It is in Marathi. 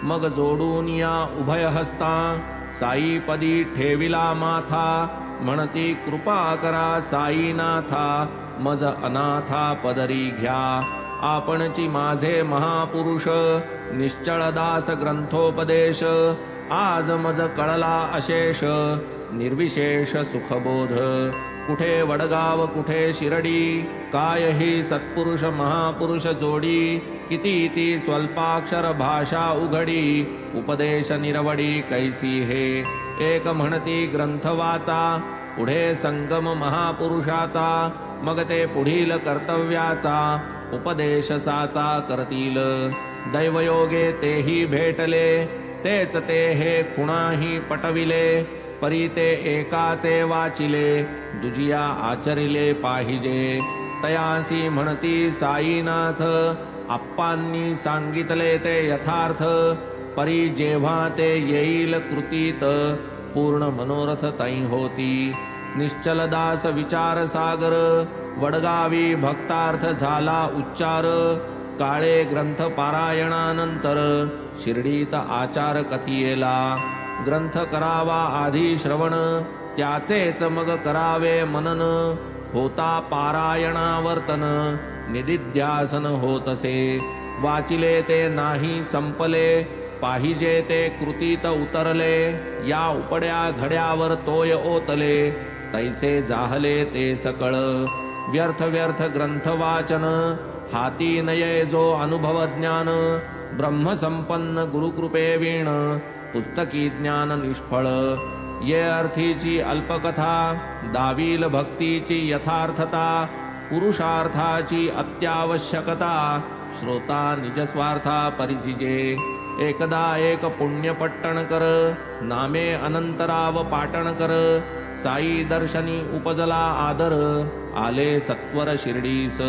मग जोडून या उभय हस्ता साईपदी ठेविला माथा म्हणती कृपा करा साईनाथा मज अनाथा पदरी घ्या आपणची माझे महापुरुष निश्चळदास ग्रंथोपदेश आज मज कळला अशेष निर्विशेष सुखबोध कुठे वडगाव कुठे शिरडी काय ही सत्पुरुष महापुरुष जोडी किती ती स्वल्पाक्षर भाषा उघडी उपदेश निरवडी कैसी हे एक म्हणती ग्रंथ वाचा पुढे संगम महापुरुषाचा मग ते पुढील कर्तव्याचा उपदेश साचा करतील दैवयोगे तेही भेटले तेच ते हे खुणाही पटविले परी ते एकाचे वाचिले दुजिया आचरिले पाहिजे तयासी म्हणती साईनाथ आप्पांनी सांगितले ते यथार्थ परी जेव्हा ते येईल कृतीत पूर्ण मनोरथ तै होती निश्चलदास विचार सागर वडगावी भक्तार्थ झाला उच्चार काळे ग्रंथ पारायणानंतर शिर्डीत आचार कथियेला ग्रंथ करावा आधी श्रवण त्याचेच मग करावे मनन होता पारायणावर्तन निदिध्यासन होतसे वाचिले ते नाही संपले पाहिजे ते कृतीत उतरले या उपड्या घड्यावर तोय ओतले तैसे जाहले ते सकळ व्यर्थ व्यर्थ ग्रंथ वाचन हाती नये जो अनुभव ज्ञान ब्रह्मसंपन्न गुरुकृपे वीण पुस्तकी ज्ञान निष्फळ ये अर्थीची अल्पकथा दावील भक्तीची यथार्थता पुरुषार्थाची अत्यावश्यकता श्रोता निजस्वार्था परिसिजे एकदा एक पुण्यपट्टण कर नामे अनंतराव पाटण कर साई दर्शनी उपजला आदर आले सत्वर शिर्डीस